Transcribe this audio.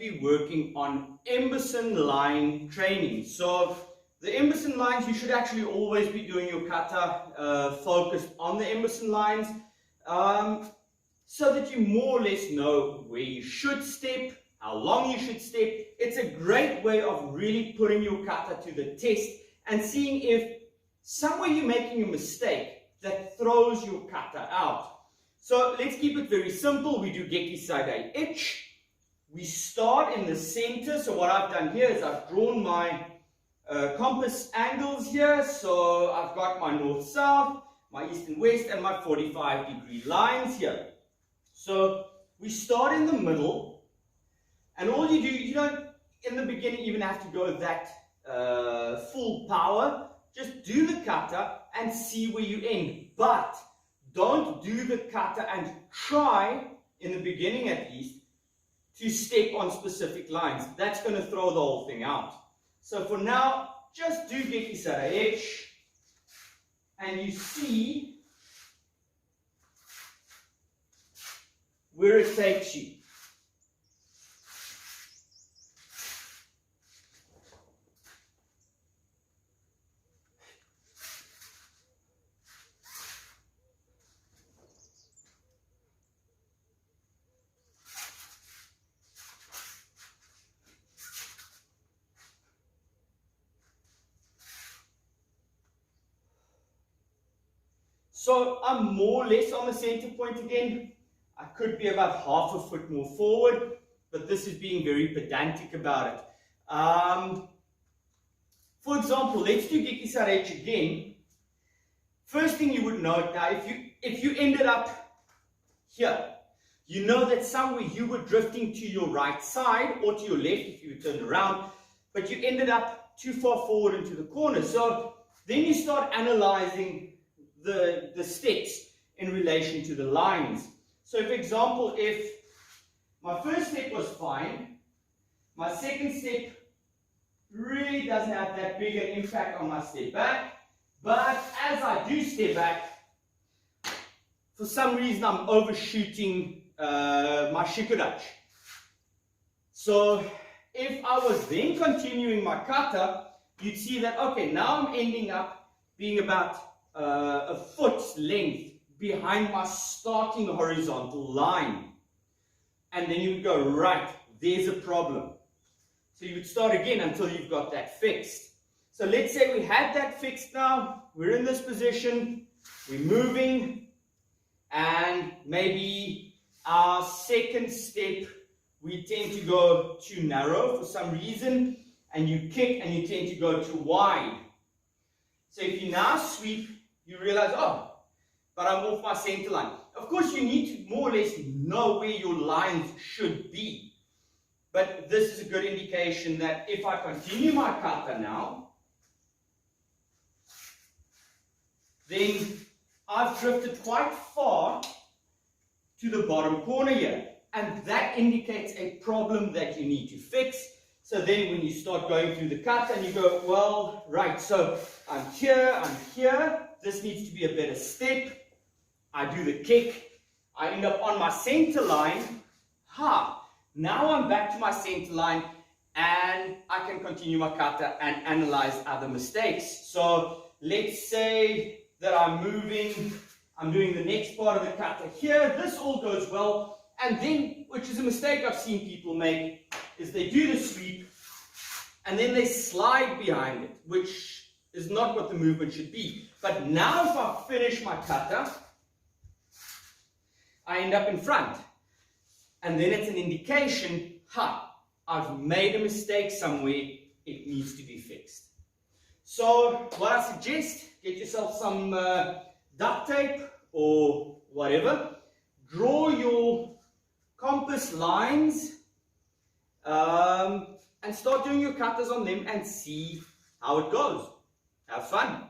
be working on Embusen line training. So the Embusen lines, you should actually always be doing your kata focused on the Embusen lines, so that you more or less know where you should step, how long you should step. It's a great way of really putting your kata to the test and seeing if somewhere you're making a mistake that throws your kata out. So let's keep it very simple. We do Geki Side Ich. We start in the center. So what I've done here is I've drawn my compass angles here. So I've got my north-south, my east and west, and my 45-degree lines here. So we start in the middle, and all you do, you don't in the beginning even have to go that full power. Just do the kata and see where you end. But don't do the kata and try, in the beginning at least, to step on specific lines. That's going to throw the whole thing out. So for now, just do Geki Side Ich, and you see where it takes you. So I'm more or less on the center point again. I could be about half a foot more forward, but this is being very pedantic about it. For example, let's do Geki Side Ich again. First thing you would note now, if you ended up here, you know that somewhere you were drifting to your right side or to your left if you turned around, but you ended up too far forward into the corner. So then you start analyzing the steps in relation to the lines. So for example, if my first step was fine, my second step really doesn't have that big an impact on my step back, but as I do step back, for some reason I'm overshooting my shikudachi. So if I was then continuing my kata, you'd see that, okay, now I'm ending up being about a foot's length behind my starting horizontal line. And then you would go, right, there's a problem. So you would start again until you've got that fixed. So let's say we had that fixed now, we're in this position, we're moving, and maybe our second step, we tend to go too narrow for some reason, and you kick and you tend to go too wide. So if you now sweep, you realize, oh, but I'm off my center line. Of course, you need to more or less know where your lines should be. But this is a good indication that if I continue my kata now, then I've drifted quite far to the bottom corner here. And that indicates a problem that you need to fix. So then when you start going through the kata and you go, well, right, so I'm here, this needs to be a better step. I do the kick, I end up on my center line. Now I'm back to my center line and I can continue my kata and analyze other mistakes. So let's say that I'm doing the next part of the kata here. This all goes well. And then, which is a mistake I've seen people make, is they do the sweep and then they slide behind it, which is not what the movement should be. But now if I finish my kata, I end up in front. And then it's an indication, I've made a mistake somewhere, it needs to be fixed. So what I suggest, get yourself some duct tape or whatever, draw your compass lines and start doing your katas on them and see how it goes. Have fun.